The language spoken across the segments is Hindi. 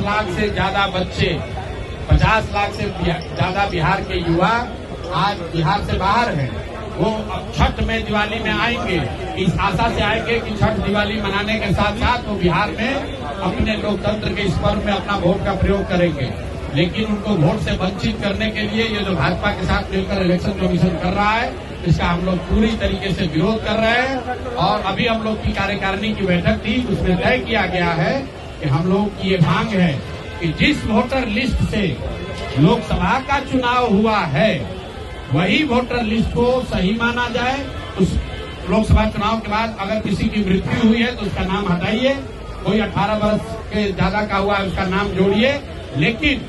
लाख से ज्यादा बच्चे, 50 लाख से ज्यादा बिहार के युवा आज बिहार से बाहर हैं। वो अब छठ में, दिवाली में आएंगे, इस आशा से आएंगे कि छठ दिवाली मनाने के साथ साथ वो बिहार में अपने लोकतंत्र के इस पर्व में अपना वोट का प्रयोग करेंगे। लेकिन उनको वोट से वंचित करने के लिए ये जो भाजपा के साथ मिलकर इलेक्शन कमीशन कर रहा है, इसका हम लोग पूरी तरीके से विरोध कर रहे हैं। और अभी हम लोग की कार्यकारिणी की बैठक थी, उसमें तय किया गया है कि हम लोग की ये मांग है कि जिस वोटर लिस्ट से लोकसभा का चुनाव हुआ है, वही वोटर लिस्ट को सही माना जाए। उस लोकसभा चुनाव के बाद अगर किसी की मृत्यु हुई है तो उसका नाम हटाइए, कोई 18 वर्ष के ज्यादा का हुआ है उसका नाम जोड़िए। लेकिन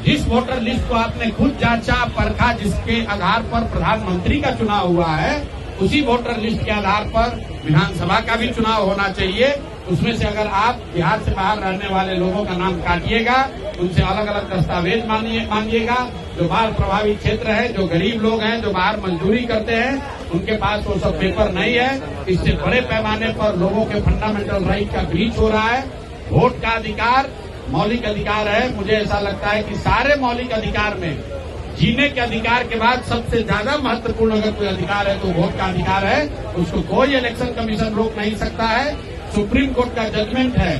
जिस वोटर लिस्ट को आपने खुद जांचा परखा, जिसके आधार पर प्रधानमंत्री का चुनाव हुआ है, उसी वोटर लिस्ट के आधार पर विधानसभा का भी चुनाव होना चाहिए। उसमें से अगर आप बिहार से बाहर रहने वाले लोगों का नाम काटिएगा, उनसे अलग अलग दस्तावेज मांगिएगा। जो बाढ़ प्रभावित क्षेत्र है, जो गरीब लोग हैं, जो बाहर मजदूरी करते हैं, उनके पास वो सब पेपर नहीं है। इससे बड़े पैमाने पर लोगों के फंडामेंटल राइट का ब्रीच हो रहा है। वोट का अधिकार मौलिक अधिकार है। मुझे ऐसा लगता है कि सारे मौलिक अधिकार में जीने के अधिकार के बाद सबसे ज्यादा महत्वपूर्ण अगर कोई अधिकार है तो वोट का अधिकार है। उसको कोई इलेक्शन कमीशन रोक नहीं सकता है। सुप्रीम कोर्ट का जजमेंट है।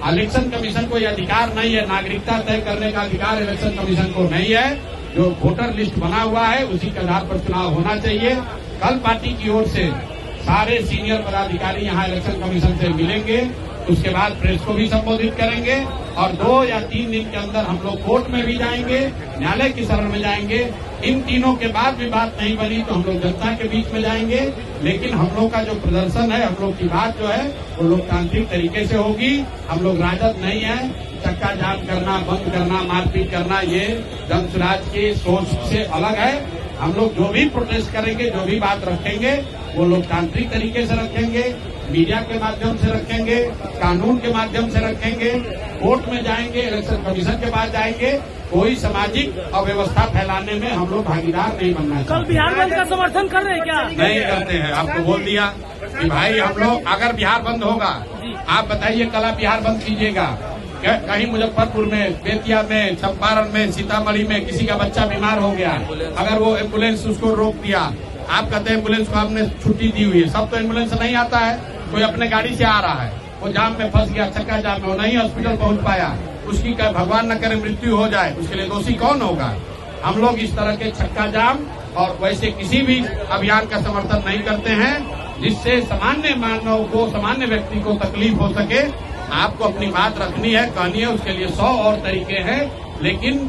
इलेक्शन कमीशन को यह अधिकार नहीं है, नागरिकता तय करने का अधिकार इलेक्शन कमीशन को नहीं है। जो वोटर लिस्ट बना हुआ है उसी के आधार पर चुनाव होना चाहिए। कल पार्टी की ओर से सारे सीनियर पदाधिकारी यहाँ इलेक्शन कमीशन से मिलेंगे, उसके बाद प्रेस को भी संबोधित करेंगे और 2 या 3 दिन के अंदर हम लोग कोर्ट में भी जाएंगे, न्यायालय की शरण में जाएंगे। इन तीनों के बाद भी बात नहीं बनी तो हम लोग जनता के बीच में जाएंगे। लेकिन हम लोग का जो प्रदर्शन है, हम लोग की बात जो है वो लोकतांत्रिक तरीके से होगी। हम लोग राजद नहीं है। चक्का जाम करना, बंद करना, मारपीट करना, ये जन स्वराज की सोच से अलग है। हम लोग जो भी प्रोटेस्ट करेंगे, जो भी बात रखेंगे, वो लोकतांत्रिक तरीके से रखेंगे, मीडिया के माध्यम से रखेंगे, कानून के माध्यम से रखेंगे, कोर्ट में जाएंगे, इलेक्शन कमीशन के पास जाएंगे। कोई सामाजिक अव्यवस्था फैलाने में हम लोग भागीदार नहीं बनना चाहिए। कल बिहार बंद का समर्थन कर रहे हैं क्या? नहीं करते हैं। आपको बोल दिया कि भाई हम लोग अगर बिहार बंद होगा, आप बताइए कल आप बिहार बंद कीजिएगा, कहीं मुजफ्फरपुर में, बेतिया में, चंपारण में, सीतामढ़ी में किसी का बच्चा बीमार हो गया, अगर वो एम्बुलेंस उसको रोक दिया, आप कहते हैं एम्बुलेंस को आपने छुट्टी दी हुई है। सब तो एम्बुलेंस नहीं आता है, कोई अपने गाड़ी से आ रहा है, वो जाम में फंस गया, चक्का जाम में, वो नहीं हॉस्पिटल पहुंच पाया, उसकी भगवान न करे मृत्यु हो जाए, उसके लिए दोषी कौन होगा? हम लोग इस तरह के चक्का जाम और वैसे किसी भी अभियान का समर्थन नहीं करते हैं जिससे सामान्य मानव को, सामान्य व्यक्ति को तकलीफ हो सके। आपको अपनी बात रखनी है, कहनी है, उसके लिए 100 और तरीके हैं। लेकिन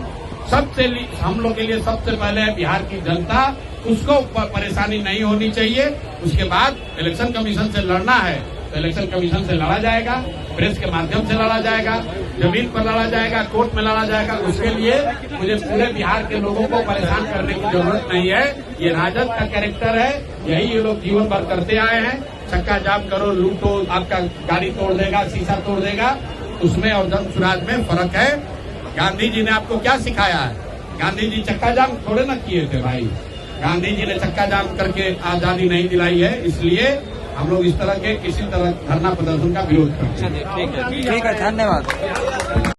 हम लोग के लिए सबसे पहले है बिहार की जनता, उसको परेशानी नहीं होनी चाहिए। उसके बाद इलेक्शन कमीशन से लड़ना है तो इलेक्शन कमीशन से लड़ा जाएगा, प्रेस के माध्यम से लड़ा जाएगा, जमीन पर लड़ा जाएगा, कोर्ट में लड़ा जाएगा। उसके लिए मुझे पूरे बिहार के लोगों को परेशान करने की जरूरत नहीं है। ये राजद का कैरेक्टर है, यही ये लोग जीवन भर करते आए हैं। चक्का जाम करो, लूटो, आपका गाड़ी तोड़ देगा, शीशा तोड़ देगा, उसमें और जन स्वराज में फर्क है। गांधी जी ने आपको क्या सिखाया है? गांधी जी चक्का जाम थोड़े ना किए थे भाई। गांधी जी ने चक्का जाम करके आजादी नहीं दिलाई है। इसलिए हम लोग इस तरह के किसी तरह धरना प्रदर्शन का विरोध करते हैं। ठीक है, धन्यवाद।